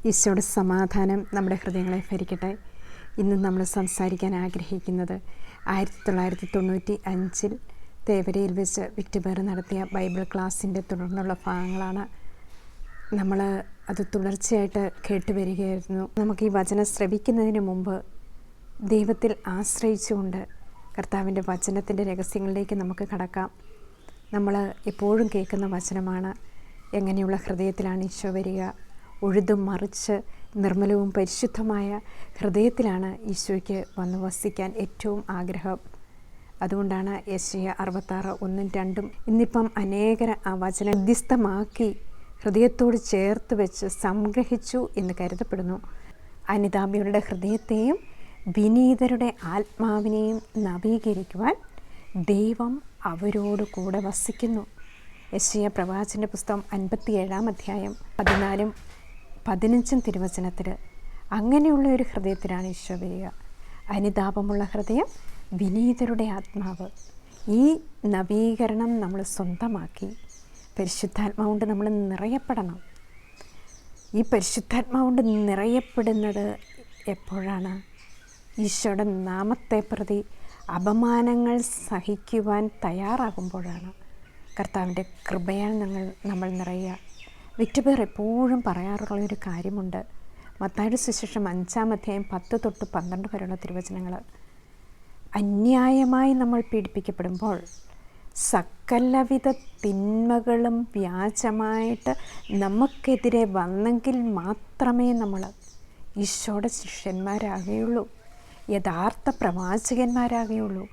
ഈശോയുടെ സമാധാനം നമ്മുടെ ഹൃദയങ്ങളെ ഭരിക്കട്ടെ. ഇന്ന് നമ്മൾ സംസാരിക്കാൻ ആഗ്രഹിക്കുന്നത് 1995 തേവരയിൽ വെച്ച് വിക്ടബേർ നടത്തിയ ബൈബിൾ ക്ലാസ്സിൻ്റെ തുടർന്നുള്ള ഭാഗങ്ങളാണ്. നമ്മൾ അത് തുടർച്ചയായിട്ട് കേട്ടുവരികയായിരുന്നു. നമുക്ക് ഈ വചനം ശ്രവിക്കുന്നതിന് മുമ്പ് ദൈവത്തിൽ ആശ്രയിച്ചുകൊണ്ട് കർത്താവിൻ്റെ വചനത്തിൻ്റെ രഹസ്യങ്ങളിലേക്ക് നമുക്ക് കടക്കാം. നമ്മൾ എപ്പോഴും കേൾക്കുന്ന വചനമാണ്. എങ്ങനെയുള്ള ഹൃദയത്തിലാണ് ഈശോ വരിക? ഉഴുതും മറിച്ച് നിർമ്മലവും പരിശുദ്ധമായ ഹൃദയത്തിലാണ് ഈശോയ്ക്ക് വന്ന് വസിക്കാൻ ഏറ്റവും ആഗ്രഹം. അതുകൊണ്ടാണ് യെശയ്യാ 66:1-2 ഇന്നിപ്പം അനേകർ ആ വചനം ഹൃദ്യസ്ഥമാക്കി ഹൃദയത്തോട് ചേർത്ത് വെച്ച് സംഗ്രഹിച്ചു എന്ന് കരുതപ്പെടുന്നു. അനിതാപികളുടെ ഹൃദയത്തെയും വിനീതരുടെ ആത്മാവിനെയും നവീകരിക്കുവാൻ ദൈവം അവരോട് കൂടെ വസിക്കുന്നു. യെശയ്യാ പ്രവാചകന്റെ പുസ്തകം 57 അധ്യായം 14-15 തിരുവചനത്തിൽ അങ്ങനെയുള്ള ഒരു ഹൃദയത്തിലാണ് ഈശോ വരിക. അനിതാപമുള്ള ഹൃദയം, വിനീതരുടെ ആത്മാവ്. ഈ നവീകരണം നമ്മൾ സ്വന്തമാക്കി പരിശുദ്ധാത്മാവുകൊണ്ട് നമ്മൾ നിറയപ്പെടണം. ഈ പരിശുദ്ധാത്മാവുകൊണ്ട് നിറയപ്പെടുന്നത് എപ്പോഴാണ്? ഈശോയുടെ നാമത്തെ പ്രതി അപമാനങ്ങൾ സഹിക്കുവാൻ തയ്യാറാകുമ്പോഴാണ്. കർത്താവിൻ്റെ കൃപയാൽ നമ്മൾ നിറയുക. വിക്ടബേർ എപ്പോഴും പറയാറുള്ളൊരു കാര്യമുണ്ട്. മത്തായിയുടെ സുവിശേഷം 5 അധ്യായം 10-12 വരെയുള്ള തിരുവചനങ്ങൾ. അന്യായമായി നമ്മൾ പീഡിപ്പിക്കപ്പെടുമ്പോൾ സകലവിധ തിന്മകളും വ്യാജമായിട്ട് നമുക്കെതിരെ വന്നെങ്കിൽ മാത്രമേ നമ്മൾ ഈശോയുടെ ശിഷ്യന്മാരാകുകയുള്ളൂ, യഥാർത്ഥ പ്രവാചകന്മാരാകുകയുള്ളൂ,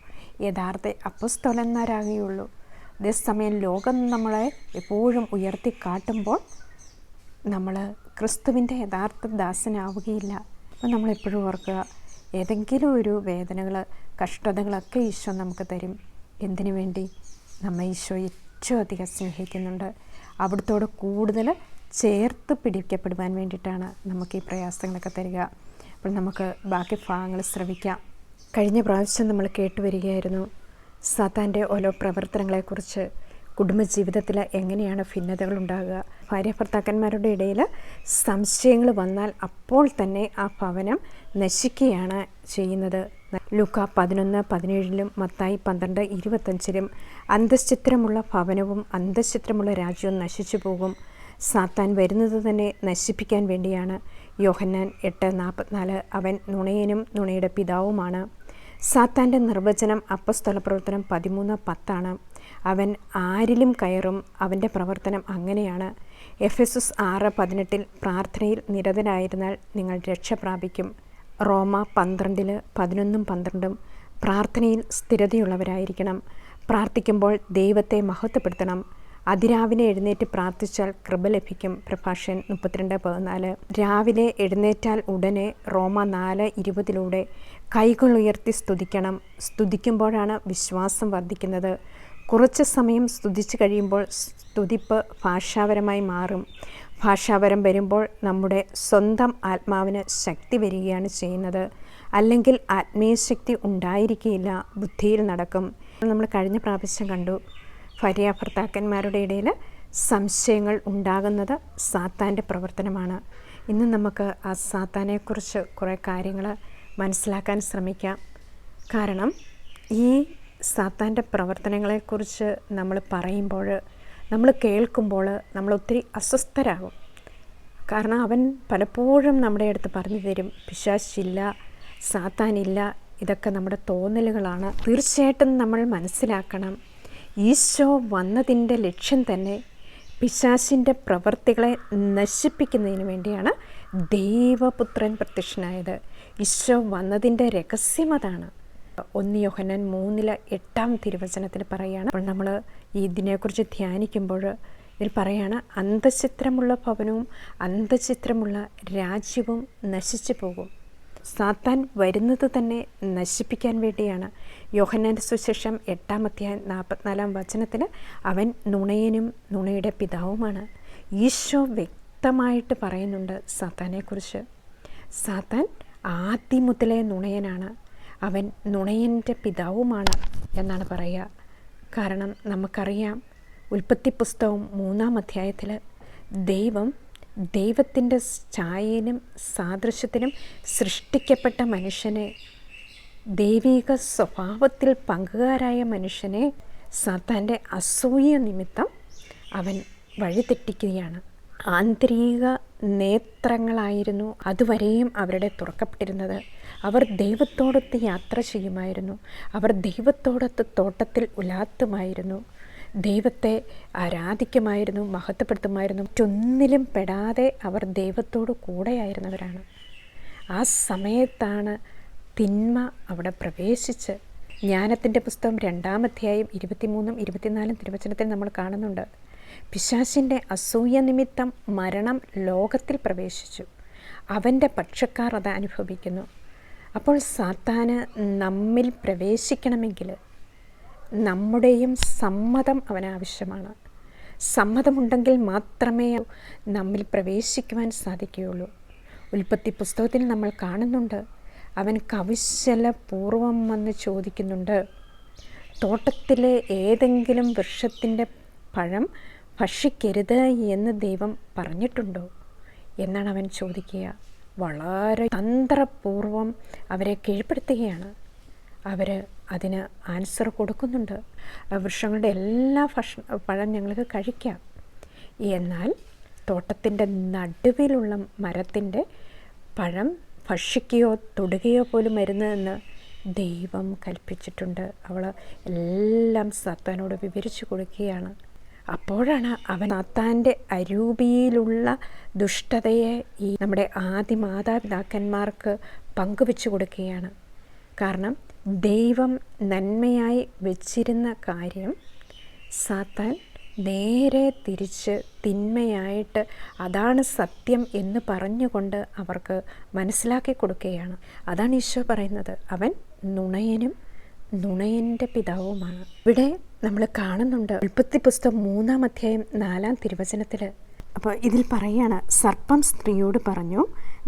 യഥാർത്ഥ അപ്പോസ്തലന്മാരാകുകയുള്ളൂ. അതേസമയം ലോകം നമ്മളെ എപ്പോഴും ഉയർത്തിക്കാട്ടുമ്പോൾ നമ്മൾ ക്രിസ്തുവിൻ്റെ യഥാർത്ഥ ദാസനാവുകയില്ല. അപ്പോൾ നമ്മളെപ്പോഴും ഓർക്കുക, ഏതെങ്കിലും ഒരു വേദനകൾ, കഷ്ടതകളൊക്കെ ഈശോ നമുക്ക് തരും. എന്തിനു വേണ്ടി? നമ്മെ ഈശോ ഏറ്റവും അധികം സ്നേഹിക്കുന്നുണ്ട്. അവിടുത്തോട് കൂടുതൽ ചേർത്ത് പിടിക്കപ്പെടുവാൻ വേണ്ടിയിട്ടാണ് നമുക്ക് ഈ പ്രയാസങ്ങളൊക്കെ തരിക. അപ്പോൾ നമുക്ക് ബാക്കി ഭാഗങ്ങൾ ശ്രവിക്കാം. കഴിഞ്ഞ പ്രാവശ്യം നമ്മൾ കേട്ടുവരികയായിരുന്നു സാത്താൻ്റെ ഓരോ പ്രവർത്തനങ്ങളെക്കുറിച്ച്. കുടുംബജീവിതത്തിൽ എങ്ങനെയാണ് ഭിന്നതകൾ ഉണ്ടാകുക? ഭാര്യ ഭർത്താക്കന്മാരുടെ ഇടയിൽ സംശയങ്ങൾ വന്നാൽ അപ്പോൾ തന്നെ ആ ഭവനം നശിക്കുകയാണ് ചെയ്യുന്നത്. ലൂക്കാ 11:17 മത്തായി 12:25 അന്തശ്ചിത്രമുള്ള ഭവനവും അന്തശ്ചിത്രമുള്ള രാജ്യവും നശിച്ചു പോകും. സാത്താൻ വരുന്നത് തന്നെ നശിപ്പിക്കാൻ വേണ്ടിയാണ്. യോഹന്നാൻ 8:44 അവൻ നുണയനും നുണയുടെ പിതാവുമാണ്. സാത്താൻ്റെ നിർവചനം അപ്പോസ്തല പ്രവർത്തനം 13:10 അവൻ ആരിലും കയറും, അവൻ്റെ പ്രവർത്തനം അങ്ങനെയാണ്. എഫെസസ് 6:18 പ്രാർത്ഥനയിൽ നിരതരായിരുന്നാൽ നിങ്ങൾ രക്ഷ പ്രാപിക്കും. റോമ 12:11-12 പ്രാർത്ഥനയിൽ സ്ഥിരതയുള്ളവരായിരിക്കണം. പ്രാർത്ഥിക്കുമ്പോൾ ദൈവത്തെ മഹത്വപ്പെടുത്തണം. അതിരാവിലെ എഴുന്നേറ്റ് പ്രാർത്ഥിച്ചാൽ കൃപ ലഭിക്കും. പ്രഭാഷകൻ 32:14 രാവിലെ എഴുന്നേറ്റാൽ ഉടനെ റോമ 4:20 കൈകൾ ഉയർത്തി സ്തുതിക്കണം. സ്തുതിക്കുമ്പോഴാണ് വിശ്വാസം വർദ്ധിക്കുന്നത്. കുറച്ച് സമയം സ്തുതിച്ച് കഴിയുമ്പോൾ സ്തുതിപ്പ് ഭാഷാപരമായി മാറും. ഭാഷാപരം വരുമ്പോൾ നമ്മുടെ സ്വന്തം ആത്മാവിന് ശക്തി വരികയാണ് ചെയ്യുന്നത്. അല്ലെങ്കിൽ ആത്മീയ ശക്തി ഉണ്ടായിരിക്കുകയില്ല, ബുദ്ധിയിൽ നടക്കും. നമ്മൾ കഴിഞ്ഞ പ്രാവശ്യം കണ്ടു, ഭാര്യ ഭർത്താക്കന്മാരുടെ ഇടയിൽ സംശയങ്ങൾ ഉണ്ടാകുന്നത് സാത്താൻ്റെ പ്രവർത്തനമാണ്. ഇന്ന് നമുക്ക് ആ സാത്താനെക്കുറിച്ച് കുറേ കാര്യങ്ങൾ മനസ്സിലാക്കാൻ ശ്രമിക്കാം. കാരണം ഈ സാത്താൻ്റെ പ്രവർത്തനങ്ങളെക്കുറിച്ച് നമ്മൾ പറയുമ്പോൾ, നമ്മൾ കേൾക്കുമ്പോൾ നമ്മൾ ഒത്തിരി അസ്വസ്ഥരാകും. കാരണം അവൻ പലപ്പോഴും നമ്മുടെ അടുത്ത് പറഞ്ഞു തരും, പിശാചില്ല, സാത്താനില്ല, ഇതൊക്കെ നമ്മുടെ തോന്നലുകളാണ്. തീർച്ചയായിട്ടും നമ്മൾ മനസ്സിലാക്കണം, ഈശോ വന്നതിൻ്റെ ലക്ഷ്യം തന്നെ പിശാചിൻ്റെ പ്രവൃത്തികളെ നശിപ്പിക്കുന്നതിന് വേണ്ടിയാണ് ദൈവപുത്രൻ പ്രത്യക്ഷനായത്. ഈശോ വന്നതിൻ്റെ രഹസ്യം അതാണ്. 1 യോഹന്നാൻ 3:8 തിരുവചനത്തിൽ പറയുകയാണ്. അപ്പോൾ നമ്മൾ ഇതിനെക്കുറിച്ച് ധ്യാനിക്കുമ്പോൾ ഇതിൽ പറയുകയാണ്, അന്തശ്ചിത്രമുള്ള ഭവനവും അന്തശ്ചിത്രമുള്ള രാജ്യവും നശിച്ചു പോകും. സാത്താൻ വരുന്നത് തന്നെ നശിപ്പിക്കാൻ വേണ്ടിയാണ്. യോഹന്നാൻ്റെ സുവിശേഷം 8 അധ്യായം 44 അവൻ നുണയനും നുണയുടെ പിതാവുമാണ്. ഈശോ വ്യക്തമായിട്ട് പറയുന്നുണ്ട് സാത്താനെക്കുറിച്ച്. സാത്താൻ ആദ്യം മുതലേ നുണയനാണ്. അവൻ നുണയൻ്റെ പിതാവുമാണ് എന്നാണ് പറയുക. കാരണം നമുക്കറിയാം, ഉൽപ്പത്തി പുസ്തകം 3 അധ്യായത്തിൽ ദൈവം ദൈവത്തിൻ്റെ ഛായയിലും സാദൃശ്യത്തിലും സൃഷ്ടിക്കപ്പെട്ട മനുഷ്യനെ, ദൈവിക സ്വഭാവത്തിൽ പങ്കുകാരായ മനുഷ്യനെ സാത്താൻ്റെ അസൂയ നിമിത്തം അവൻ വഴിതെറ്റിക്കുകയാണ്. ആന്തരിക നേത്രങ്ങളായിരുന്നു അതുവരെയും അവരുടെ തുറക്കപ്പെട്ടിരുന്നത്. അവർ ദൈവത്തോടൊത്ത് യാത്ര ചെയ്യുമായിരുന്നു. അവർ ദൈവത്തോടൊത്ത് തോട്ടത്തിൽ ഉലാത്തുമായിരുന്നു. ദൈവത്തെ ആരാധിക്കുമായിരുന്നു, മഹത്വപ്പെടുത്തുമായിരുന്നു. മറ്റൊന്നിലും പെടാതെ അവർ ദൈവത്തോട് കൂടെയായിരുന്നവരാണ്. ആ സമയത്താണ് തിന്മ അവിടെ പ്രവേശിച്ച്. ജ്ഞാനത്തിൻ്റെ പുസ്തകം 2-ാം അധ്യായം 23-ഉം 24-ഉം തിരുവചനത്തിൽ നമ്മൾ കാണുന്നുണ്ട്. പിശാചിൻ്റെ അസൂയ നിമിത്തം മരണം ലോകത്തിൽ പ്രവേശിച്ചു. അവൻ്റെ പക്ഷക്കാർ അത് അനുഭവിക്കുന്നു. അപ്പോൾ സാത്താന് നമ്മിൽ പ്രവേശിക്കണമെങ്കിൽ നമ്മുടെയും സമ്മതം അവനാവശ്യമാണ്. സമ്മതമുണ്ടെങ്കിൽ മാത്രമേ നമ്മിൽ പ്രവേശിക്കുവാൻ സാധിക്കുകയുള്ളൂ. ഉൽപ്പത്തി പുസ്തകത്തിൽ നമ്മൾ കാണുന്നുണ്ട്, അവൻ കൗശലപൂർവം വന്ന് ചോദിക്കുന്നുണ്ട്, തോട്ടത്തിലെ ഏതെങ്കിലും വൃക്ഷത്തിൻ്റെ പഴം ഭക്ഷിക്കരുത് എന്ന് ദൈവം പറഞ്ഞിട്ടുണ്ടോ എന്നാണ് അവൻ ചോദിക്കുക. വളരെ തന്ത്രപൂർവം അവരെ കീഴ്പ്പെടുത്തുകയാണ്. അവർ അതിന് ആൻസർ കൊടുക്കുന്നുണ്ട്. വൃക്ഷങ്ങളുടെ എല്ലാ പഴം ഞങ്ങൾക്ക് കഴിക്കാം, എന്നാൽ തോട്ടത്തിൻ്റെ നടുവിലുള്ള മരത്തിൻ്റെ പഴം ഭക്ഷിക്കുകയോ തൊടുകയോ പോലും അരുതെന്ന് ദൈവം കൽപ്പിച്ചിട്ടുണ്ട്. അവൾ എല്ലാം സാത്താനോട് വിവരിച്ചു കൊടുക്കുകയാണ്. അപ്പോഴാണ് അവൻ സാത്താൻ്റെ അരൂപിയിലുള്ള ദുഷ്ടതയെ ഈ നമ്മുടെ ആദി മാതാപിതാക്കന്മാർക്ക് പങ്കുവെച്ചു കൊടുക്കുകയാണ്. കാരണം ദൈവം നന്മയായി വെച്ചിരുന്ന കാര്യം സാത്താൻ നേരെ തിരിച്ച് തിന്മയായിട്ട് അതാണ് സത്യം എന്ന് പറഞ്ഞുകൊണ്ട് അവർക്ക് മനസ്സിലാക്കി കൊടുക്കുകയാണ്. അതാണ് ഈശോ പറയുന്നത്, അവൻ നുണയനും നുണയൻ്റെ പിതാവുമാണ്. ഇവിടെ നമ്മൾ കാണുന്നുണ്ട് ഉൽപ്പത്തി പുസ്തകം 3-ാം അധ്യായം 4-ാം തിരുവചനത്തിൽ. അപ്പോൾ ഇതിൽ പറയാണ്, സർപ്പം സ്ത്രീയോട് പറഞ്ഞു,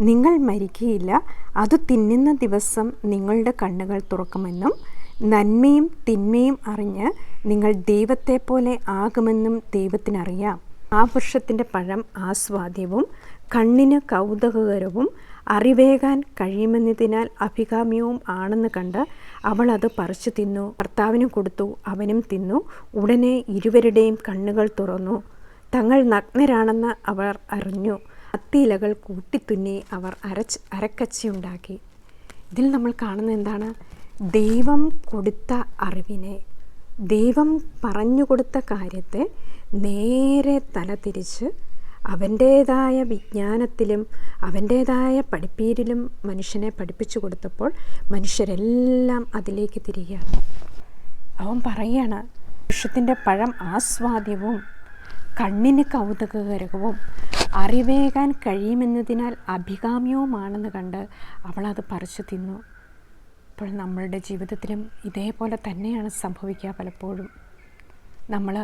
നിങ്ങൾ മരിക്കുകയില്ല, അത് തിന്നുന്ന ദിവസം നിങ്ങളുടെ കണ്ണുകൾ തുറക്കുമെന്നും നന്മയും തിന്മയും അറിഞ്ഞ് നിങ്ങൾ ദൈവത്തെ പോലെ ആകുമെന്നും ദൈവത്തിനറിയാം. ആ വൃക്ഷത്തിൻ്റെ പഴം ആസ്വാദ്യവും കണ്ണിന് കൗതുകകരവും അറിവേകാൻ കഴിയുമെന്നതിനാൽ അഭികാമ്യവും ആണെന്ന് കണ്ട് അവൾ അത് പറിച്ചു തിന്നു. ഭർത്താവിനും കൊടുത്തു, അവനും തിന്നു. ഉടനെ ഇരുവരുടെയും കണ്ണുകൾ തുറന്നു. തങ്ങൾ നഗ്നരാണെന്ന് അവർ അറിഞ്ഞു. അത്തിയിലകൾ കൂട്ടിത്തുന്നി അവർ അരക്കച്ചയുണ്ടാക്കി. ഇതിൽ നമ്മൾ കാണുന്നത് എന്താണ്? ദൈവം കൊടുത്ത അറിവിനെ, ദൈവം പറഞ്ഞു കൊടുത്ത കാര്യത്തെ നേരെ തല തിരിച്ച് അവൻ്റേതായ വിജ്ഞാനത്തിലും അവൻ്റേതായ പഠിപ്പീരിലും മനുഷ്യനെ പഠിപ്പിച്ചു കൊടുത്തപ്പോൾ മനുഷ്യരെല്ലാം അതിലേക്ക് തിരികെയാണ്. അവൻ പറയാണ്, വൃക്ഷത്തിൻ്റെ പഴം ആസ്വാദ്യവും കണ്ണിന് കൗതുകകരവും അറിവേകാൻ കഴിയുമെന്നതിനാൽ അഭികാമ്യവുമാണെന്ന് കണ്ട് അവളത് പറിച്ചു തിന്നു. അപ്പോൾ നമ്മളുടെ ജീവിതത്തിലും ഇതേപോലെ തന്നെയാണ് സംഭവിക്കുക. പലപ്പോഴും നമ്മൾ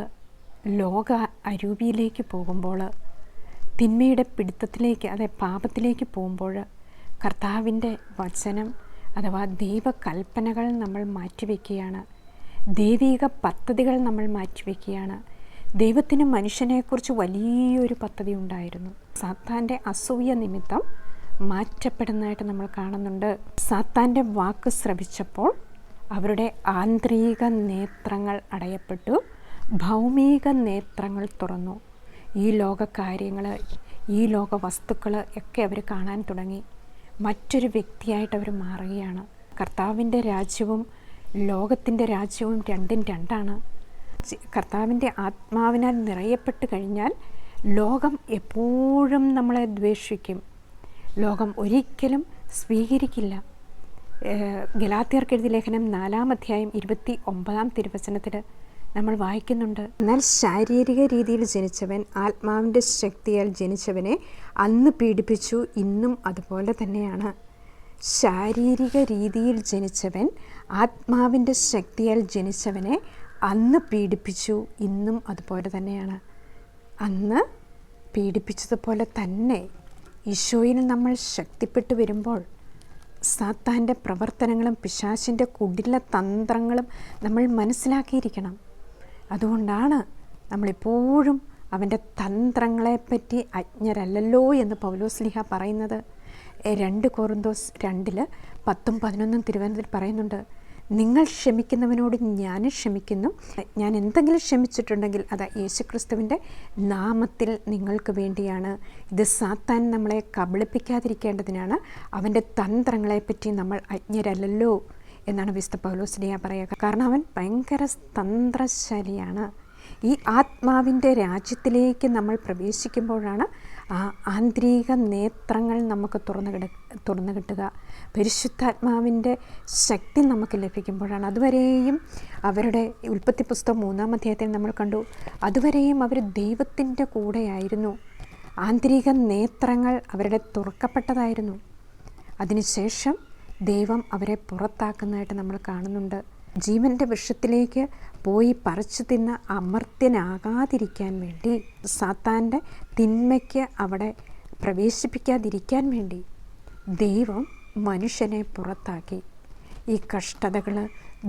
ലോക അരൂപിയിലേക്ക് പോകുമ്പോൾ, തിന്മയുടെ പിടുത്തത്തിലേക്ക്, അതായത് പാപത്തിലേക്ക് പോകുമ്പോൾ കർത്താവിൻ്റെ വചനം അഥവാ ദൈവകൽപ്പനകൾ നമ്മൾ മാറ്റിവെക്കുകയാണ്. ദൈവിക പദ്ധതികൾ നമ്മൾ മാറ്റിവെക്കുകയാണ്. ദൈവത്തിന് മനുഷ്യനെക്കുറിച്ച് വലിയൊരു പദ്ധതി ഉണ്ടായിരുന്നു. സാത്താൻ്റെ അസൂയ നിമിത്തം മാറ്റപ്പെടുന്നതായിട്ട് നമ്മൾ കാണുന്നുണ്ട്. സാത്താൻ്റെ വാക്ക് ശ്രവിച്ചപ്പോൾ അവരുടെ ആന്തരിക നേത്രങ്ങൾ അടയപ്പെട്ടു, ഭൗമിക നേത്രങ്ങൾ തുറന്നു. ഈ ലോക കാര്യങ്ങൾ, ഈ ലോക വസ്തുക്കൾ ഒക്കെ അവർ കാണാൻ തുടങ്ങി. മറ്റൊരു വ്യക്തിയായിട്ട് അവർ മാറുകയാണ്. കർത്താവിൻ്റെ രാജ്യവും ലോകത്തിൻ്റെ രാജ്യവും രണ്ടും രണ്ടാണ്. കർത്താവിൻ്റെ ആത്മാവിനാൽ നിറയപ്പെട്ട് കഴിഞ്ഞാൽ ലോകം എപ്പോഴും നമ്മളെ ദ്വേഷിക്കും. ലോകം ഒരിക്കലും സ്വീകരിക്കില്ല. ഗലാത്യർക്ക് എഴുതിയ ലേഖനം 4-ാം അധ്യായം 29-ാം തിരുവചനത്തിൽ നമ്മൾ വായിക്കുന്നുണ്ട്, എന്നാൽ ശാരീരിക രീതിയിൽ ജനിച്ചവൻ ആത്മാവിൻ്റെ ശക്തിയാൽ ജനിച്ചവനെ അന്ന് പീഡിപ്പിച്ചു, ഇന്നും അതുപോലെ തന്നെയാണ്. ശാരീരിക രീതിയിൽ ജനിച്ചവൻ ആത്മാവിൻ്റെ ശക്തിയാൽ ജനിച്ചവനെ അന്ന് പീഡിപ്പിച്ചു, ഇന്നും അതുപോലെ തന്നെയാണ്. അന്ന് പീഡിപ്പിച്ചതുപോലെ തന്നെ ഈശോയിൽ നമ്മൾ ശക്തിപ്പെട്ടു വരുമ്പോൾ സാത്താൻ്റെ പ്രവർത്തനങ്ങളും പിശാചിൻ്റെ കുടില തന്ത്രങ്ങളും നമ്മൾ മനസ്സിലാക്കിയിരിക്കണം. അതുകൊണ്ടാണ് നമ്മളെപ്പോഴും അവൻ്റെ തന്ത്രങ്ങളെപ്പറ്റി അജ്ഞരല്ലല്ലോ എന്ന് പൗലോസ്ലീഹ പറയുന്നത് 2 കൊറിന്തോസ് 2:10-11 തിരുവചനത്തിൽ പറയുന്നുണ്ട്. നിങ്ങൾ ക്ഷമിക്കുന്നവനോട് ഞാനും ക്ഷമിക്കുന്നു. ഞാൻ എന്തെങ്കിലും ക്ഷമിച്ചിട്ടുണ്ടെങ്കിൽ അത് യേശുക്രിസ്തുവിൻ്റെ നാമത്തിൽ നിങ്ങൾക്ക് വേണ്ടിയാണ്. ഇത് സാത്താൻ നമ്മളെ കബളിപ്പിക്കാതിരിക്കേണ്ടതിനാണ്. അവൻ്റെ തന്ത്രങ്ങളെപ്പറ്റി നമ്മൾ അജ്ഞരല്ലല്ലോ എന്നാണ് വിശുദ്ധ പൗലോസ്ലീഹ പറയുക. കാരണം അവൻ ഭയങ്കര തന്ത്രശാലിയാണ്. ഈ ആത്മാവിൻ്റെ രാജ്യത്തിലേക്ക് നമ്മൾ പ്രവേശിക്കുമ്പോഴാണ് ആ ആന്തരിക നേത്രങ്ങൾ നമുക്ക് തുറന്നു കിട്ടുക. പരിശുദ്ധാത്മാവിൻ്റെ ശക്തി നമുക്ക് ലഭിക്കുമ്പോഴാണ്. അതുവരെയും അവരുടെ ഉൽപ്പത്തി പുസ്തകം 3-ാം അധ്യായത്തിൽ നമ്മൾ കണ്ടു, അതുവരെയും അവർ ദൈവത്തിൻ്റെ കൂടെയായിരുന്നു. ആന്തരിക നേത്രങ്ങൾ അവരുടെ തുറക്കപ്പെട്ടതായിരുന്നു. അതിനുശേഷം ദൈവം അവരെ പുറത്താക്കുന്നതായിട്ട് നമ്മൾ കാണുന്നുണ്ട്. ജീവൻ്റെ വൃക്ഷത്തിലേക്ക് പോയി പറിച്ചു തിന്ന അമർത്യനാകാതിരിക്കാൻ വേണ്ടി, സാത്താൻ്റെ തിന്മയ്ക്ക് അവിടെ പ്രവേശിപ്പിക്കാതിരിക്കാൻ വേണ്ടി ദൈവം മനുഷ്യനെ പുറത്താക്കി. ഈ കഷ്ടതകൾ,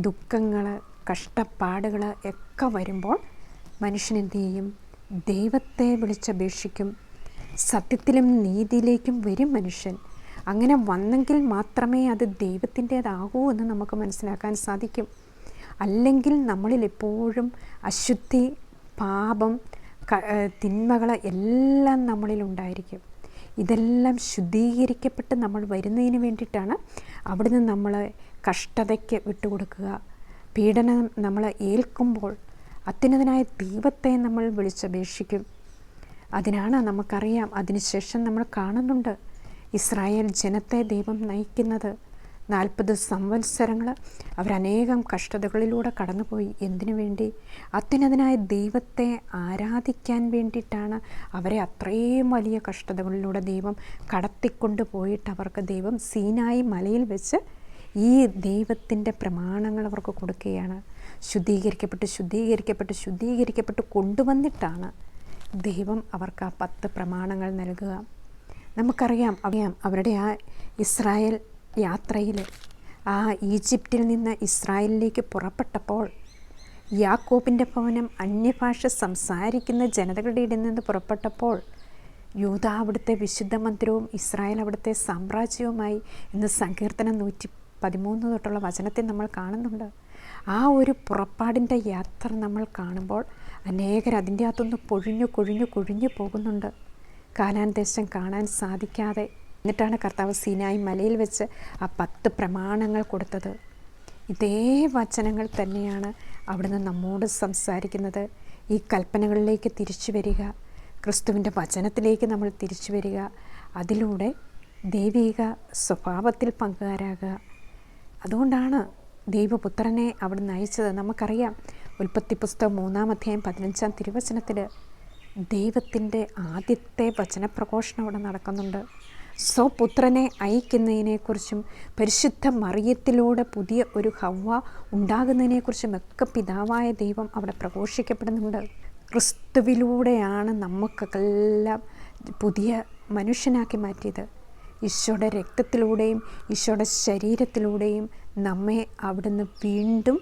ദുഃഖങ്ങൾ, കഷ്ടപ്പാടുകൾ ഒക്കെ വരുമ്പോൾ മനുഷ്യൻ എന്തു ചെയ്യും? ദൈവത്തെ വിളിച്ചപേക്ഷിക്കും. സത്യത്തിലും നീതിയിലേക്കും വരും മനുഷ്യൻ. അങ്ങനെ വന്നെങ്കിൽ മാത്രമേ അത് ദൈവത്തിൻ്റേതാകൂ എന്ന് നമുക്ക് മനസ്സിലാക്കാൻ സാധിക്കും. അല്ലെങ്കിൽ നമ്മളിൽ എപ്പോഴും അശുദ്ധി, പാപം, തിന്മകൾ എല്ലാം നമ്മളിലുണ്ടായിരിക്കും. ഇതെല്ലാം ശുദ്ധീകരിക്കപ്പെട്ട് നമ്മൾ വരുന്നതിന് വേണ്ടിയിട്ടാണ് അവിടുന്ന് നമ്മൾ കഷ്ടതയ്ക്ക് വിട്ടുകൊടുക്കുക. പീഡനം നമ്മൾ ഏൽക്കുമ്പോൾ അത്യുന്നതനായ ദൈവത്തെ നമ്മൾ വിളിച്ചപേക്ഷിക്കും. അതിനാണ് നമുക്കറിയാം. അതിനുശേഷം നമ്മൾ കാണുന്നുണ്ട് ഇസ്രായേൽ ജനത്തെ ദൈവം നയിക്കുന്നത്. 40 സംവത്സരങ്ങൾ അവരനേകം കഷ്ടതകളിലൂടെ കടന്നുപോയി. എന്തിനു വേണ്ടി? അത്യുന്നതനായ ദൈവത്തെ ആരാധിക്കാൻ വേണ്ടിയിട്ടാണ് അവരെ അത്രയും വലിയ കഷ്ടതകളിലൂടെ ദൈവം കടത്തിക്കൊണ്ട് പോയിട്ട് അവർക്ക് ദൈവം സീനായി മലയിൽ വെച്ച് ഈ ദൈവത്തിൻ്റെ പ്രമാണങ്ങൾ അവർക്ക് കൊടുക്കുകയാണ്. ശുദ്ധീകരിക്കപ്പെട്ട് കൊണ്ടുവന്നിട്ടാണ് ദൈവം അവർക്ക് ആ 10 പ്രമാണങ്ങൾ നൽകുക. നമുക്കറിയാം അവരുടെ ആ ഇസ്രായേൽ യാത്രയിൽ, ആ ഈജിപ്തിൽ നിന്ന് ഇസ്രായേലിലേക്ക് പുറപ്പെട്ടപ്പോൾ, യാക്കോബിൻ്റെ ഭവനം അന്യഭാഷ സംസാരിക്കുന്ന ജനതകളുടെ ഇടയിൽ നിന്ന് പുറപ്പെട്ടപ്പോൾ, യൂദ അവിടുത്തെ വിശുദ്ധ മന്ദിരവും ഇസ്രായേൽ അവിടുത്തെ സാമ്രാജ്യവുമായി എന്ന് സങ്കീർത്തനം 113 തൊട്ടുള്ള വചനത്തിൽ നമ്മൾ കാണുന്നുണ്ട്. ആ ഒരു പുറപ്പാടിൻ്റെ യാത്ര നമ്മൾ കാണുമ്പോൾ അനേകർ അതിൻ്റെ അകത്തൊന്ന് കൊഴിഞ്ഞു പോകുന്നുണ്ട്. കാനാൻ ദേശം കാണാൻ സാധിക്കാതെ. എന്നിട്ടാണ് കർത്താവ് സീനായി മലയിൽ വെച്ച് ആ 10 പ്രമാണങ്ങൾ കൊടുത്തത്. ഇതേ വചനങ്ങൾ തന്നെയാണ് അവിടുന്ന് നമ്മോട് സംസാരിക്കുന്നത്. ഈ കൽപ്പനകളിലേക്ക് തിരിച്ചു വരിക, ക്രിസ്തുവിൻ്റെ വചനത്തിലേക്ക് നമ്മൾ തിരിച്ചു വരിക, അതിലൂടെ ദൈവിക സ്വഭാവത്തിൽ പങ്കുകാരാകുക. അതുകൊണ്ടാണ് ദൈവപുത്രനെ അവിടുന്ന് അയച്ചത്. നമുക്കറിയാം, ഉൽപ്പത്തി പുസ്തകം 3-ാം അധ്യായം 15-ാം തിരുവചനത്തിൽ ദൈവത്തിൻ്റെ ആദ്യത്തെ വചനപ്രഘോഷണം അവിടെ നടക്കുന്നുണ്ട്. സ്വപുത്രനെ അയക്കുന്നതിനെക്കുറിച്ചും പരിശുദ്ധ മറിയത്തിലൂടെ പുതിയ ഒരു ഹവ്വ ഉണ്ടാകുന്നതിനെക്കുറിച്ചും ഒക്കെ പിതാവായ ദൈവം അവിടെ പ്രഘോഷിക്കപ്പെടുന്നുണ്ട്. ക്രിസ്തുവിലൂടെയാണ് നമുക്കെല്ലാം പുതിയ മനുഷ്യനാക്കി മാറ്റിയത്. ഈശോയുടെ രക്തത്തിലൂടെയും ഈശോയുടെ ശരീരത്തിലൂടെയും നമ്മെ അവിടുന്ന് വീണ്ടും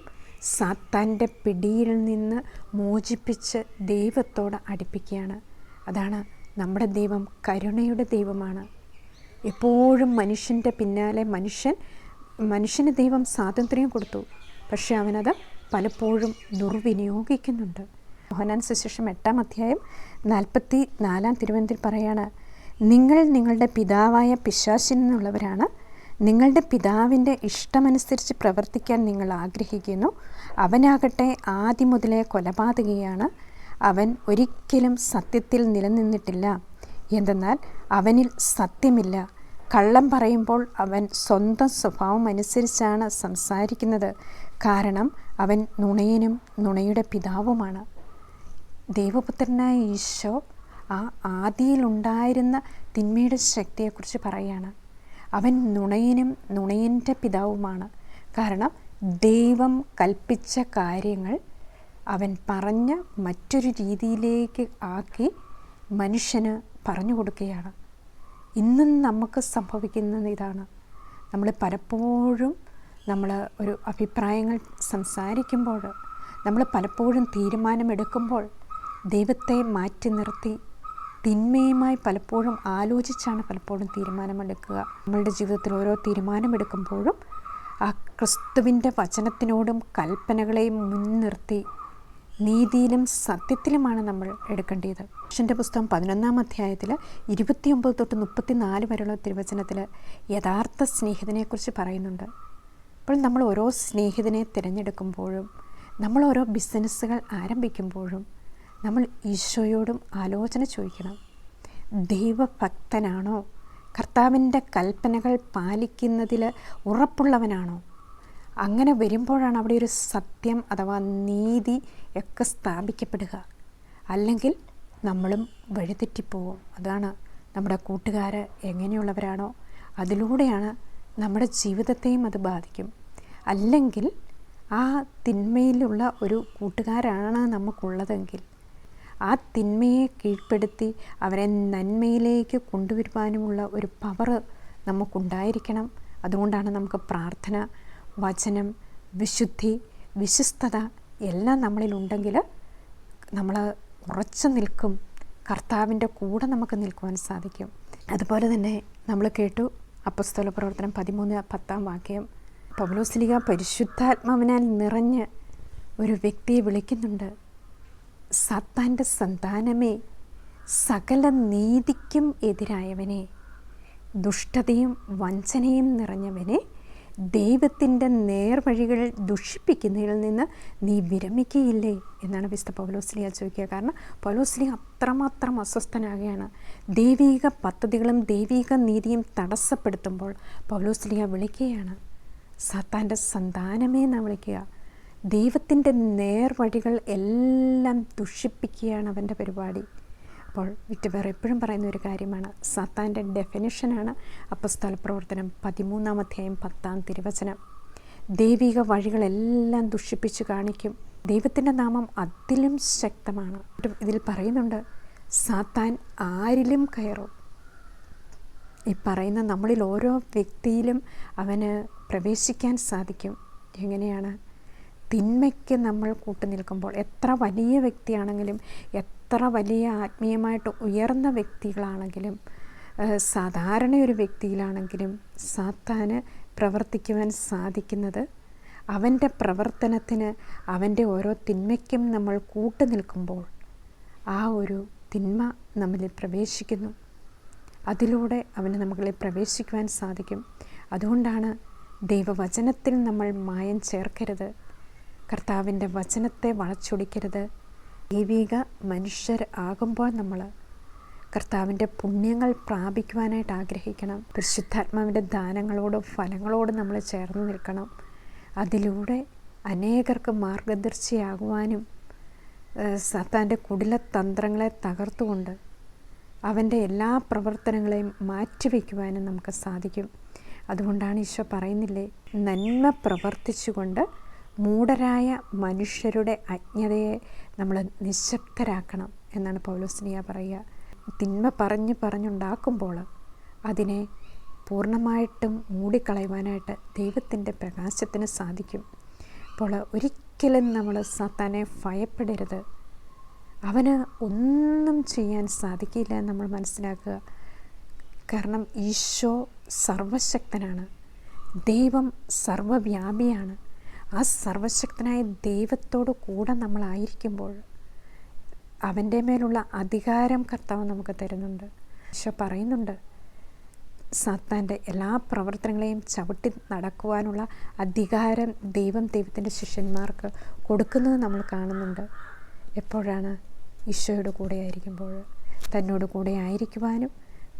സാത്താൻ്റെ പിടിയിൽ നിന്ന് മോചിപ്പിച്ച് ദൈവത്തോട് അടുപ്പിക്കുകയാണ്. അതാണ് നമ്മുടെ ദൈവം. കരുണയുടെ ദൈവമാണ്. എപ്പോഴും മനുഷ്യൻ്റെ പിന്നാലെ മനുഷ്യന് ദൈവം സ്വാതന്ത്ര്യം കൊടുത്തു. പക്ഷേ അവനത് പലപ്പോഴും ദുർവിനിയോഗിക്കുന്നുണ്ട്. യോഹന്നാൻ സുവിശേഷം 8-ാം അധ്യായം 44-ാം തിരുവചനത്തിൽ പറയാണ്, നിങ്ങൾ നിങ്ങളുടെ പിതാവായ പിശാചിൽ നിന്നുള്ളവരാണ്. നിങ്ങളുടെ പിതാവിൻ്റെ ഇഷ്ടമനുസരിച്ച് പ്രവർത്തിക്കാൻ നിങ്ങൾ ആഗ്രഹിക്കുന്നു. അവനാകട്ടെ ആദ്യം മുതലേ കൊലപാതകിയാണ്. അവൻ ഒരിക്കലും സത്യത്തിൽ നിലനിന്നിട്ടില്ല. എന്തെന്നാൽ അവനിൽ സത്യമില്ല. കള്ളം പറയുമ്പോൾ അവൻ സ്വന്തം സ്വഭാവം അനുസരിച്ചാണ് സംസാരിക്കുന്നത്. കാരണം അവൻ നുണയനും നുണയുടെ പിതാവുമാണ്. ദൈവപുത്രനായ ഈശോ ആ ആദിയിലുണ്ടായിരുന്ന തിന്മയുടെ ശക്തിയെക്കുറിച്ച് പറയുകയാണ്. അവൻ നുണയനും നുണയൻ്റെ പിതാവുമാണ്. കാരണം ദൈവം കൽപ്പിച്ച കാര്യങ്ങൾ അവൻ പറഞ്ഞ് മറ്റൊരു രീതിയിലേക്ക് ആക്കി മനുഷ്യന് പറഞ്ഞു കൊടുക്കുകയാണ്. ഇന്നും നമുക്ക് സംഭവിക്കുന്നത് ഇതാണ്. നമ്മൾ പലപ്പോഴും ഒരു അഭിപ്രായങ്ങൾ സംസാരിക്കുമ്പോൾ, നമ്മൾ പലപ്പോഴും തീരുമാനമെടുക്കുമ്പോൾ ദൈവത്തെ മാറ്റി നിർത്തി തിന്മയുമായി പലപ്പോഴും ആലോചിച്ചാണ് പലപ്പോഴും തീരുമാനമെടുക്കുക. നമ്മളുടെ ജീവിതത്തിൽ ഓരോ തീരുമാനമെടുക്കുമ്പോഴും ആ ക്രിസ്തുവിൻ്റെ വചനത്തിനോടും കൽപ്പനകളെയും മുൻനിർത്തി നീതിയിലും സത്യത്തിലുമാണ് നമ്മൾ എടുക്കേണ്ടത്. ൻ്റെ പുസ്തകം 11-ാം അധ്യായത്തിൽ 29 തൊട്ട് 34 വരെയുള്ള തിരുവചനത്തിൽ യഥാർത്ഥ സ്നേഹിതനെക്കുറിച്ച് പറയുന്നുണ്ട്. അപ്പോൾ നമ്മൾ ഓരോ സ്നേഹിതനെ തിരഞ്ഞെടുക്കുമ്പോഴും നമ്മൾ ഓരോ ബിസിനസ്സുകൾ ആരംഭിക്കുമ്പോഴും നമ്മൾ ഈശോയോടും ആലോചന ചോദിക്കണം. ദൈവഭക്തനാണോ? കർത്താവിൻ്റെ കൽപ്പനകൾ പാലിക്കുന്നതിൽ ഉറപ്പുള്ളവനാണോ? അങ്ങനെ വരുമ്പോഴാണ് അവിടെ ഒരു സത്യം അഥവാ നീതി ഒക്കെ സ്ഥാപിക്കപ്പെടുക. അല്ലെങ്കിൽ നമ്മളും വഴിതെറ്റിപ്പോവും. അതാണ് നമ്മുടെ കൂട്ടുകാർ എങ്ങനെയുള്ളവരാണോ അതിലൂടെയാണ് നമ്മുടെ ജീവിതത്തെയും അത് ബാധിക്കും. അല്ലെങ്കിൽ ആ തിന്മയിലുള്ള ഒരു കൂട്ടുകാരാണ് നമുക്കുള്ളതെങ്കിൽ ആ തിന്മയെ കീഴ്പ്പെടുത്തി അവരെ നന്മയിലേക്ക് കൊണ്ടുവരുവാനുമുള്ള ഒരു പവർ നമുക്കുണ്ടായിരിക്കണം. അതുകൊണ്ടാണ് നമുക്ക് പ്രാർത്ഥന, വചനം, വിശുദ്ധി, വിശ്വസ്തത എല്ലാം നമ്മളിലുണ്ടെങ്കിൽ നമ്മൾ ഉറച്ചു നിൽക്കും. കർത്താവിൻ്റെ കൂടെ നമുക്ക് നിൽക്കുവാൻ സാധിക്കും. അതുപോലെ തന്നെ നമ്മൾ കേട്ടു അപ്പോസ്തല പ്രവർത്തനം 13-10 വാക്യം. പൗലോസ്ലീഹ പരിശുദ്ധാത്മാവിനാൽ നിറഞ്ഞ് ഒരു വ്യക്തിയെ വിളിക്കുന്നുണ്ട്. സാത്താൻ്റെ സന്താനമേ, സകല നീതിക്കും എതിരായവനെ, ദുഷ്ടതയും വഞ്ചനയും നിറഞ്ഞവനെ, ദൈവത്തിൻ്റെ നേർവഴികൾ ദുഷിപ്പിക്കുന്നതിൽ നിന്ന് നീ വിരമിക്കുകയില്ലേ എന്നാണ് വിശുദ്ധ പൗലോസ്ലീഹ ചോദിക്കുക. കാരണം പൗലോസ്ലീഹ അത്രമാത്രം അസ്വസ്ഥനാകുകയാണ്. ദൈവിക പദ്ധതികളും ദൈവിക നീതിയും തടസ്സപ്പെടുത്തുമ്പോൾ പൗലോസ്ലീഹ വിളിക്കുകയാണ്, സാത്താൻ്റെ സന്താനമേ എന്നാണ് വിളിക്കുക. ദൈവത്തിൻ്റെ നേർവഴികൾ എല്ലാം ദുഷിപ്പിക്കുകയാണ് അവൻ്റെ പരിപാടി. അപ്പോൾ വിറ്റുപേർ എപ്പോഴും പറയുന്ന ഒരു കാര്യമാണ്, സാത്താൻ്റെ ഡെഫിനിഷനാണ് അപ്പോസ്തല പ്രവർത്തനം 13-ാം അധ്യായം 10-ാം തിരുവചനം. ദൈവിക വഴികളെല്ലാം ദുഷിപ്പിച്ച് കാണിക്കും. ദൈവത്തിൻ്റെ നാമം അതിലും ശക്തമാണ്. ഇതിൽ പറയുന്നുണ്ട്, സാത്താൻ ആരിലും കയറും. ഈ പറയുന്ന നമ്മളിൽ ഓരോ വ്യക്തിയിലും അവന് പ്രവേശിക്കാൻ സാധിക്കും. എങ്ങനെയാണ്? തിന്മയ്ക്ക് നമ്മൾ കൂട്ടുനിൽക്കുമ്പോൾ. എത്ര വലിയ വ്യക്തിയാണെങ്കിലും, എത്ര വലിയ ആത്മീയമായിട്ട് ഉയർന്ന വ്യക്തികളാണെങ്കിലും, സാധാരണ ഒരു വ്യക്തിയിലാണെങ്കിലും സാത്താന് പ്രവർത്തിക്കുവാൻ സാധിക്കുന്നത് അവൻ്റെ പ്രവർത്തനത്തിന്, അവൻ്റെ ഓരോ തിന്മയ്ക്കും നമ്മൾ കൂട്ടുനിൽക്കുമ്പോൾ ആ ഒരു തിന്മ നമ്മളിൽ പ്രവേശിക്കുന്നു. അതിലൂടെ അവന് നമ്മളിൽ പ്രവേശിക്കുവാൻ സാധിക്കും. അതുകൊണ്ടാണ് ദൈവവചനത്തിൽ നമ്മൾ മായം ചേർക്കരുത്. കർത്താവിൻ്റെ വചനത്തെ വളച്ചൊടിക്കരുത്. ദൈവിക മനുഷ്യർ ആകുമ്പോൾ നമ്മൾ കർത്താവിൻ്റെ പുണ്യങ്ങൾ പ്രാപിക്കുവാനായിട്ട് ആഗ്രഹിക്കണം. പരിശുദ്ധാത്മാവിൻ്റെ ദാനങ്ങളോടും ഫലങ്ങളോടും നമ്മൾ ചേർന്ന് നിൽക്കണം. അതിലൂടെ അനേകർക്ക് മാർഗദർശിയാകുവാനും സാത്താൻ്റെ കുടിലതന്ത്രങ്ങളെ തകർത്തുകൊണ്ട് അവൻ്റെ എല്ലാ പ്രവർത്തനങ്ങളെയും മാറ്റിവെക്കുവാനും നമുക്ക് സാധിക്കും. അതുകൊണ്ടാണ് ഈശോ പറയുന്നില്ലേ, നന്മ പ്രവർത്തിച്ചുകൊണ്ട് മൂഢരായ മനുഷ്യരുടെ അജ്ഞതയെ നമ്മൾ നിശബ്ദരാക്കണം എന്നാണ് പൗലോസ്ലീഹ പറയുക. തിന്മ പറഞ്ഞുണ്ടാക്കുമ്പോൾ അതിനെ പൂർണ്ണമായിട്ടും മൂടിക്കളയുവാനായിട്ട് ദൈവത്തിൻ്റെ പ്രകാശത്തിന് സാധിക്കും. അപ്പോൾ ഒരിക്കലും നമ്മൾ സാത്താനെ ഭയപ്പെടരുത്. അവന് ഒന്നും ചെയ്യാൻ സാധിക്കില്ല എന്ന് നമ്മൾ മനസ്സിലാക്കുക. കാരണം ഈശോ സർവശക്തനാണ്, ദൈവം സർവവ്യാപിയാണ്. ആ സർവശക്തനായ ദൈവത്തോട് കൂടെ നമ്മളായിരിക്കുമ്പോൾ അവൻ്റെ മേലുള്ള അധികാരം കർത്താവ് നമുക്ക് തരുന്നുണ്ട്. ഈശോ പറയുന്നുണ്ട്, സാത്താൻ്റെ എല്ലാ പ്രവർത്തനങ്ങളെയും ചവിട്ടി നടക്കുവാനുള്ള അധികാരം ദൈവത്തിൻ്റെ ശിഷ്യന്മാർക്ക് കൊടുക്കുന്നത് നമ്മൾ കാണുന്നുണ്ട്. എപ്പോഴാണ്? ഈശോയുടെ കൂടെ ആയിരിക്കുമ്പോൾ. തന്നോട് കൂടെ ആയിരിക്കുവാനും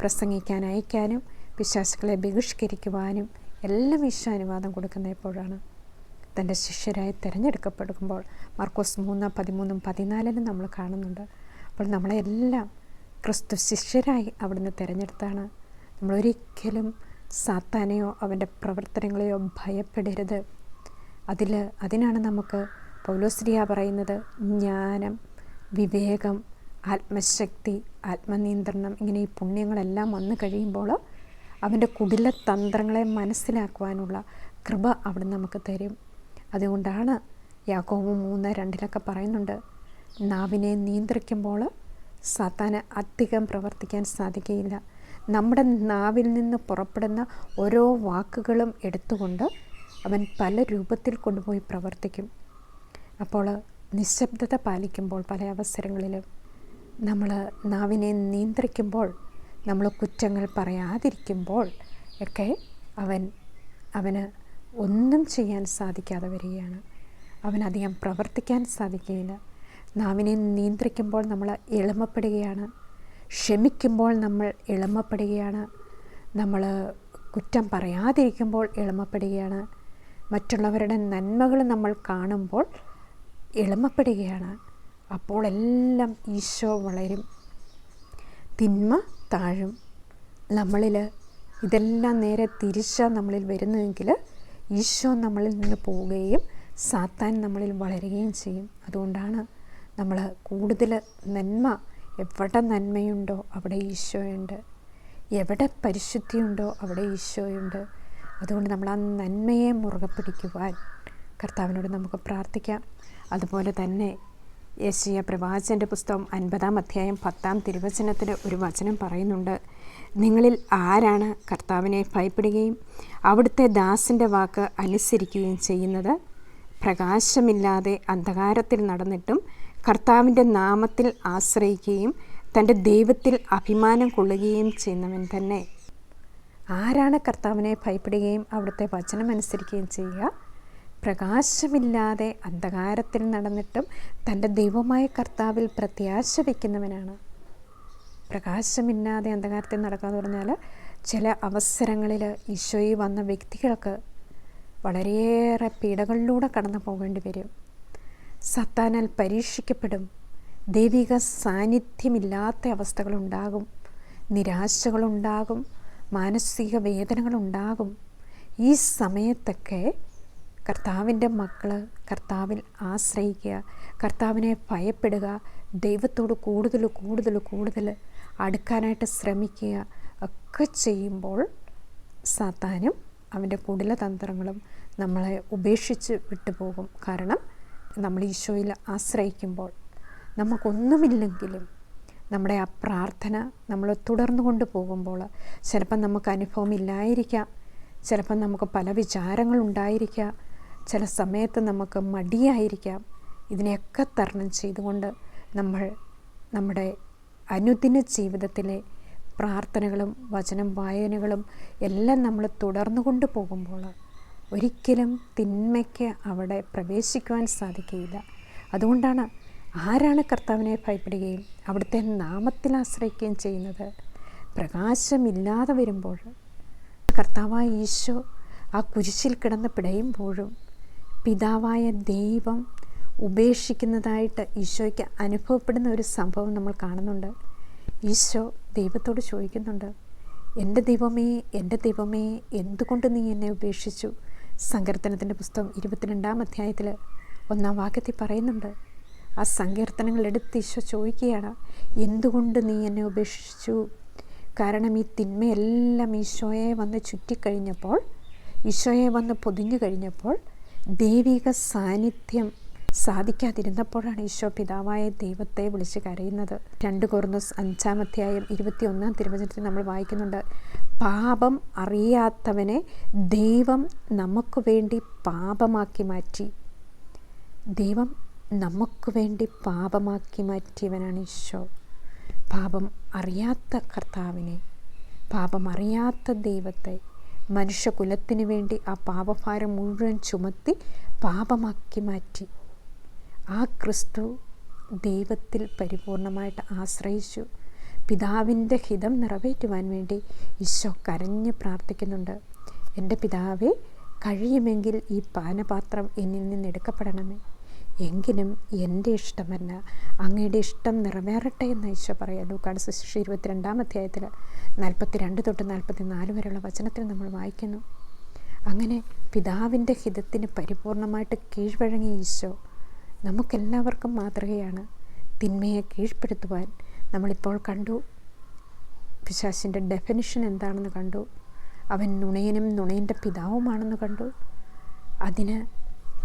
പ്രസംഗിക്കാൻ അയക്കാനും പിശാചുക്കളെ ബഹിഷ്കരിക്കുവാനും എല്ലാം ഈശോ അനുവാദം കൊടുക്കുന്ന എപ്പോഴാണ്? തൻ്റെ ശിഷ്യരായി തിരഞ്ഞെടുക്കപ്പെടുമ്പോൾ. മർക്കോസ് 3:13-14 നമ്മൾ കാണുന്നുണ്ട്. അപ്പോൾ നമ്മളെല്ലാം ക്രിസ്തു ശിഷ്യരായി അവിടുന്ന് തിരഞ്ഞെടുത്താണ്. നമ്മളൊരിക്കലും സാത്താനെയോ അവൻ്റെ പ്രവർത്തനങ്ങളെയോ ഭയപ്പെടരുത്. അതിനാണ് നമുക്ക് പൗലോസ്ലീഹ പറയുന്നത്, ജ്ഞാനം, വിവേകം, ആത്മശക്തി, ആത്മനിയന്ത്രണം, ഇങ്ങനെ ഈ പുണ്യങ്ങളെല്ലാം വന്നു കഴിയുമ്പോൾ അവൻ്റെ കുടിലതന്ത്രങ്ങളെ മനസ്സിലാക്കുവാനുള്ള കൃപ അവിടെ നമുക്ക് തരും. അതുകൊണ്ടാണ് യാക്കോബ് 3:2 പറയുന്നുണ്ട്, നാവിനെ നിയന്ത്രിക്കുമ്പോൾ സാത്താന് അധികം പ്രവർത്തിക്കാൻ സാധിക്കുകയില്ല. നമ്മുടെ നാവിൽ നിന്ന് പുറപ്പെടുന്ന ഓരോ വാക്കുകളും എടുത്തുകൊണ്ട് അവൻ പല രൂപത്തിൽ കൊണ്ടുപോയി പ്രവർത്തിക്കും. അപ്പോൾ നിശബ്ദത പാലിക്കുമ്പോൾ പല അവസരങ്ങളിലും നമ്മൾ നാവിനെ നിയന്ത്രിക്കുമ്പോൾ, നമ്മൾ കുറ്റങ്ങൾ പറയാതിരിക്കുമ്പോൾ ഒക്കെ അവന് ഒന്നും ചെയ്യാൻ സാധിക്കാതെ വരികയാണ്. അവനധികം പ്രവർത്തിക്കാൻ സാധിക്കുകയില്ല. നാവിനെ നിയന്ത്രിക്കുമ്പോൾ നമ്മൾ എളിമപ്പെടുകയാണ്, ക്ഷമിക്കുമ്പോൾ നമ്മൾ എളിമപ്പെടുകയാണ്, നമ്മൾ കുറ്റം പറയാതിരിക്കുമ്പോൾ എളിമപ്പെടുകയാണ്, മറ്റുള്ളവരുടെ നന്മകൾ നമ്മൾ കാണുമ്പോൾ എളിമപ്പെടുകയാണ്. അപ്പോൾ എല്ലാം ഈശോ വളരും, തിന്മ താഴും. നമ്മളിൽ ഇതെല്ലാം നേരെ തിരിച്ചാൽ നമ്മളിൽ വരുന്നുവെങ്കിൽ ഈശോ നമ്മളിൽ നിന്ന് പോവുകയും സാത്താൻ നമ്മളിൽ വളരുകയും ചെയ്യും. അതുകൊണ്ടാണ് നമ്മൾ കൂടുതൽ നന്മ, എവിടെ നന്മയുണ്ടോ അവിടെ ഈശോയുണ്ട്, എവിടെ പരിശുദ്ധിയുണ്ടോ അവിടെ ഈശോയുണ്ട്. അതുകൊണ്ട് നമ്മൾ ആ നന്മയെ മുറുകെ പിടിക്കുവാൻ കർത്താവിനോട് നമുക്ക് പ്രാർത്ഥിക്കാം. അതുപോലെ തന്നെ യെശയ്യാ പ്രവാചകൻ്റെ പുസ്തകം 50-ാം അധ്യായം 10-ാം തിരുവചനത്തിൽ ഒരു വചനം പറയുന്നുണ്ട്: നിങ്ങളിൽ ആരാണ് കർത്താവിനെ ഭയപ്പെടുകയും അവിടുത്തെ ദാസൻ്റെ വാക്ക് അനുസരിക്കുകയും ചെയ്യുന്നത്? പ്രകാശമില്ലാതെ അന്ധകാരത്തിൽ നടന്നിട്ടും കർത്താവിൻ്റെ നാമത്തിൽ ആശ്രയിക്കുകയും തൻ്റെ ദൈവത്തിൽ അഭിമാനം കൊള്ളുകയും ചെയ്യുന്നവൻ തന്നെ. ആരാണ് കർത്താവിനെ ഭയപ്പെടുകയും അവിടുത്തെ വചനം അനുസരിക്കുകയും ചെയ്യുക? പ്രകാശമില്ലാതെ അന്ധകാരത്തിൽ നടന്നിട്ടും തൻ്റെ ദൈവമായ കർത്താവിൽ പ്രത്യാശ വയ്ക്കുന്നവനാണ്. പ്രകാശമില്ലാതെ അന്ധകാരത്തിൽ നടക്കുക എന്ന് പറഞ്ഞാൽ ചില അവസരങ്ങളിൽ ഈശോയിൽ വന്ന വ്യക്തികൾക്ക് വളരെയേറെ പീഡകളിലൂടെ കടന്നു പോകേണ്ടി വരും. സത്താനാൽ പരീക്ഷിക്കപ്പെടും. ദൈവിക സാന്നിധ്യമില്ലാത്ത അവസ്ഥകളുണ്ടാകും, നിരാശകളുണ്ടാകും, മാനസിക വേദനകളുണ്ടാകും. ഈ സമയത്തൊക്കെ കർത്താവിൻ്റെ മക്കൾ കർത്താവിൽ ആശ്രയിക്കുക, കർത്താവിനെ ഭയപ്പെടുക, ദൈവത്തോട് കൂടുതൽ കൂടുതൽ കൂടുതൽ അടുക്കാനായിട്ട് ശ്രമിക്കുക ഒക്കെ ചെയ്യുമ്പോൾ സാത്താനും അവൻ്റെ കുടിലതന്ത്രങ്ങളും നമ്മളെ ഉപേക്ഷിച്ച് വിട്ടുപോകും. കാരണം നമ്മൾ ഈശോയിൽ ആശ്രയിക്കുമ്പോൾ നമുക്കൊന്നുമില്ലെങ്കിലും നമ്മുടെ ആ പ്രാർത്ഥന നമ്മൾ തുടർന്നു കൊണ്ട് പോകുമ്പോൾ ചിലപ്പം നമുക്ക് അനുഭവമില്ലായിരിക്കാം, ചിലപ്പം നമുക്ക് പല വിചാരങ്ങളുണ്ടായിരിക്കാം, ചില സമയത്ത് നമുക്ക് മടിയായിരിക്കാം. ഇതിനെയൊക്കെ തരണം ചെയ്തുകൊണ്ട് നമ്മൾ നമ്മുടെ അനുദിന ജീവിതത്തിലെ പ്രാർത്ഥനകളും വചനം വായനകളും എല്ലാം നമ്മൾ തുടർന്നു കൊണ്ട് പോകുമ്പോൾ ഒരിക്കലും തിന്മയ്ക്ക് അവിടെ പ്രവേശിക്കുവാൻ സാധിക്കുകയില്ല. അതുകൊണ്ടാണ് ആരാണ് കർത്താവിനെ ഭയപ്പെടുകയും അവിടുത്തെ നാമത്തിൽ ആശ്രയിക്കുകയും ചെയ്യുന്നത്? പ്രകാശമില്ലാതെ വരുമ്പോൾ കർത്താവായ ഈശോ ആ കുരിശിൽ കിടന്ന് പിടയുമ്പോഴും പിതാവായ ദൈവം ഉപേക്ഷിക്കുന്നതായിട്ട് ഈശോയ്ക്ക് അനുഭവപ്പെടുന്ന ഒരു സംഭവം നമ്മൾ കാണുന്നുണ്ട്. ഈശോ ദൈവത്തോട് ചോദിക്കുന്നുണ്ട്: എൻ്റെ ദൈവമേ, എൻ്റെ ദൈവമേ, എന്തുകൊണ്ട് നീ എന്നെ ഉപേക്ഷിച്ചു? സങ്കീർത്തനത്തിൻ്റെ പുസ്തകം 22-ാം അധ്യായത്തിൽ 1-ാം വാക്യത്തിൽ പറയുന്നുണ്ട്. ആ സങ്കീർത്തനങ്ങൾ എടുത്ത് ഈശോ ചോദിക്കുകയാണ്: എന്തുകൊണ്ട് നീ എന്നെ ഉപേക്ഷിച്ചു? കാരണം ഈ തിന്മയെല്ലാം ഈശോയെ വന്ന് ചുറ്റിക്കഴിഞ്ഞപ്പോൾ, ഈശോയെ വന്ന് പൊതിഞ്ഞു കഴിഞ്ഞപ്പോൾ ദൈവിക സാന്നിധ്യം സാധിക്കാതിരുന്നപ്പോഴാണ് ഈശോ പിതാവായ ദൈവത്തെ വിളിച്ച് കരയുന്നത്. 2 കൊരിന്ത്യർ 5-ാം അധ്യായം 21-ാം തിരുവചനത്തിൽ നമ്മൾ വായിക്കുന്നുണ്ട്: പാപം അറിയാത്തവനെ ദൈവം നമുക്ക് വേണ്ടി പാപമാക്കി മാറ്റി. ദൈവം നമുക്ക് വേണ്ടി പാപമാക്കി മാറ്റിയവനാണ് ഈശോ. പാപം അറിയാത്ത കർത്താവിനെ, പാപം അറിയാത്ത ദൈവത്തെ മനുഷ്യകുലത്തിന് വേണ്ടി ആ പാപഭാരം മുഴുവൻ ചുമത്തി പാപമാക്കി മാറ്റി. ആ ക്രിസ്തു ദൈവത്തിൽ പരിപൂർണമായിട്ട് ആശ്രയിച്ചു. പിതാവിൻ്റെ ഹിതം നിറവേറ്റുവാൻ വേണ്ടി ഈശോ കരഞ്ഞ് പ്രാർത്ഥിക്കുന്നുണ്ട്: എൻ്റെ പിതാവേ, കഴിയുമെങ്കിൽ ഈ പാനപാത്രം എന്നിൽ നിന്ന് എടുക്കപ്പെടണമേ, എങ്കിലും എൻ്റെ ഇഷ്ടമല്ല അങ്ങയുടെ ഇഷ്ടം നിറവേറട്ടെ എന്ന് ഈശോ പറയാം. ലൂക്കായുടെ സുവിശേഷം 22-ാം അധ്യായത്തിൽ 42 തൊട്ട് 44 വരെയുള്ള വചനത്തിൽ നമ്മൾ വായിക്കുന്നു. അങ്ങനെ പിതാവിൻ്റെ ഹിതത്തിന് പരിപൂർണമായിട്ട് കീഴ്വഴങ്ങിയ ഈശോ നമുക്കെല്ലാവർക്കും മാതൃകയാണ്. തിന്മയെ കീഴ്പ്പെടുത്തുവാൻ നമ്മളിപ്പോൾ കണ്ടു. പിശാചിൻ്റെ ഡെഫിനിഷൻ എന്താണെന്ന് കണ്ടു. അവൻ നുണയനും നുണയൻ്റെ പിതാവുമാണെന്ന് കണ്ടു.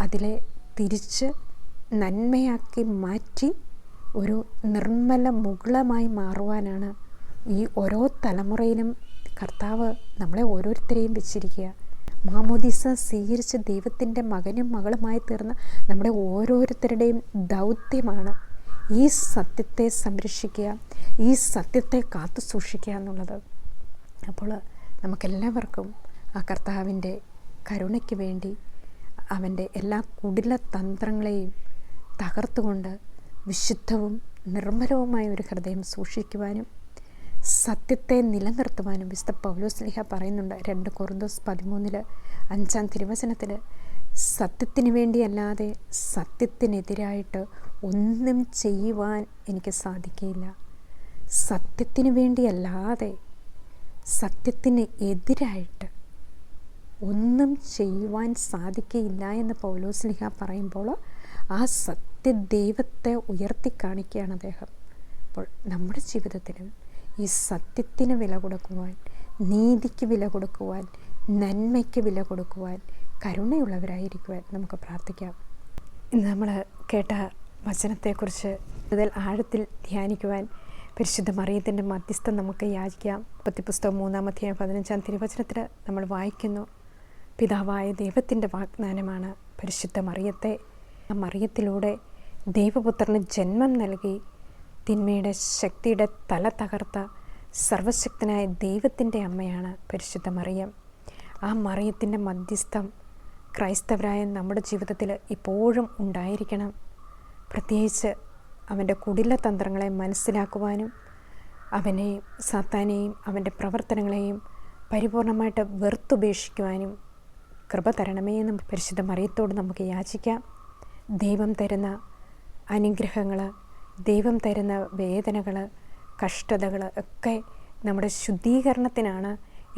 അതിലെ തിരിച്ച് നന്മയാക്കി മാറ്റി ഒരു നിർമ്മല മുകുളമായി മാറുവാനാണ് ഈ ഓരോ തലമുറയിലും കർത്താവ് നമ്മളെ ഓരോരുത്തരെയും വെച്ചിരിക്കുക. മാമോദീസ സ്വീകരിച്ച ദൈവത്തിൻ്റെ മകനും മകളുമായി തീർന്ന നമ്മുടെ ഓരോരുത്തരുടെയും ദൗത്യമാണ് ഈ സത്യത്തെ സംരക്ഷിക്കുക, ഈ സത്യത്തെ കാത്തു സൂക്ഷിക്കുക എന്നുള്ളത്. അപ്പോൾ നമുക്കെല്ലാവർക്കും ആ കർത്താവിൻ്റെ കരുണയ്ക്ക് വേണ്ടി അവൻ്റെ എല്ലാ കുടില തന്ത്രങ്ങളെയും തകർത്തുകൊണ്ട് വിശുദ്ധവും നിർമ്മലവുമായ ഒരു ഹൃദയം സൂക്ഷിക്കുവാനും സത്യത്തെ നിലനിർത്തുവാനും വിശുദ്ധ പൗലോസ്ലീഹ പറയുന്നുണ്ട്. 2 കൊറിന്തോസ് 13:5 സത്യത്തിന് വേണ്ടിയല്ലാതെ സത്യത്തിനെതിരായിട്ട് ഒന്നും ചെയ്യുവാൻ എനിക്ക് സാധിക്കില്ല. സത്യത്തിന് വേണ്ടിയല്ലാതെ സത്യത്തിന് എതിരായിട്ട് ഒന്നും ചെയ്യുവാൻ സാധിക്കില്ല എന്ന് പൗലോസ്ലീഹ പറയുമ്പോൾ ആ സത്യദൈവത്തെ ഉയർത്തി കാണിക്കുകയാണ് അദ്ദേഹം. അപ്പോൾ നമ്മുടെ ജീവിതത്തിലും ഈ സത്യത്തിന് വില കൊടുക്കുവാൻ, നീതിക്ക് വില കൊടുക്കുവാൻ, നന്മയ്ക്ക് വില കൊടുക്കുവാൻ, കരുണയുള്ളവരായിരിക്കുവാൻ നമുക്ക് പ്രാർത്ഥിക്കാം. ഇന്ന് നമ്മൾ കേട്ട വചനത്തെക്കുറിച്ച് കൂടുതൽ ആഴത്തിൽ ധ്യാനിക്കുവാൻ പരിശുദ്ധ മറിയത്തിൻ്റെ മധ്യസ്ഥം നമുക്ക് യാചിക്കാം. പുസ്തകം 3-15 നമ്മൾ വായിക്കുന്നു, പിതാവായ ദൈവത്തിൻ്റെ വാഗ്ദാനമാണ് പരിശുദ്ധ മറിയത്തെ. ആ മറിയത്തിലൂടെ ദൈവപുത്രന് ജന്മം നൽകി തിന്മയുടെ ശക്തിയുടെ തല തകർത്ത സർവശക്തനായ ദൈവത്തിൻ്റെ അമ്മയാണ് പരിശുദ്ധ മറിയം. ആ മറിയത്തിൻ്റെ മധ്യസ്ഥം ക്രൈസ്തവരായ നമ്മുടെ ജീവിതത്തിൽ ഇപ്പോഴും ഉണ്ടായിരിക്കണം. പ്രത്യേകിച്ച് അവൻ്റെ കുടില തന്ത്രങ്ങളെ മനസ്സിലാക്കുവാനും അവനെയും സാത്താനെയും അവൻ്റെ പ്രവർത്തനങ്ങളെയും പരിപൂർണമായിട്ട് വെറുത്തുപേക്ഷിക്കുവാനും കൃപ തരണമേ എന്നും പരിശുദ്ധ മറിയത്തോട് നമുക്ക് യാചിക്കാം. ദൈവം തരുന്ന അനുഗ്രഹങ്ങൾ, ദൈവം തരുന്ന വേദനകൾ, കഷ്ടതകൾ ഒക്കെ നമ്മുടെ ശുദ്ധീകരണത്തിനാണ്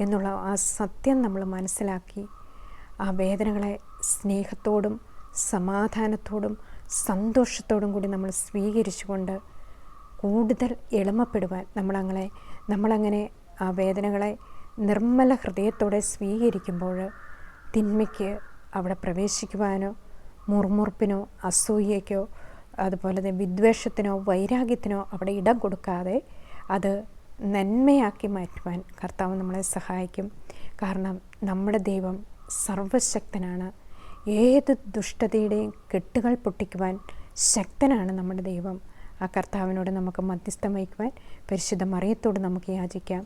എന്നുള്ള ആ സത്യം നമ്മൾ മനസ്സിലാക്കി ആ വേദനകളെ സ്നേഹത്തോടും സമാധാനത്തോടും സന്തോഷത്തോടും കൂടി നമ്മൾ സ്വീകരിച്ചുകൊണ്ട് കൂടുതൽ എളിമപ്പെടുവാൻ നമ്മളങ്ങനെ ആ വേദനകളെ നിർമ്മല ഹൃദയത്തോടെ സ്വീകരിക്കുമ്പോൾ തിന്മയ്ക്ക് അവിടെ പ്രവേശിക്കുവാനോ മുറുമുറുപ്പിനോ അസൂയയ്ക്കോ അതുപോലെ തന്നെ വിദ്വേഷത്തിനോ വൈരാഗ്യത്തിനോ അവിടെ ഇടം കൊടുക്കാതെ അത് നന്മയാക്കി മാറ്റുവാൻ കർത്താവ് നമ്മളെ സഹായിക്കും. കാരണം നമ്മുടെ ദൈവം സർവശക്തനാണ്. ഏത് ദുഷ്ടതയുടെയും കെട്ടുകൾ പൊട്ടിക്കുവാൻ ശക്തനാണ് നമ്മുടെ ദൈവം. ആ കർത്താവിനോട് നമുക്ക് മധ്യസ്ഥം വഹിക്കുവാൻ പരിശുദ്ധ മറിയത്തോട് നമുക്ക് യാചിക്കാം.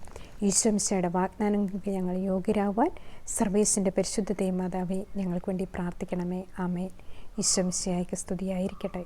ഈശോമിശിഹായുടെ വാഗ്ദാനങ്ങൾക്ക് ഞങ്ങൾ യോഗ്യരാകുവാൻ സർവേശ്വരൻ്റെ പരിശുദ്ധ ദൈവമാതാവേ ഞങ്ങൾക്ക് വേണ്ടി പ്രാർത്ഥിക്കണമേ. ആമേൻ. ഈശോമിശിഹായ്ക്ക് സ്തുതിയായിരിക്കട്ടെ.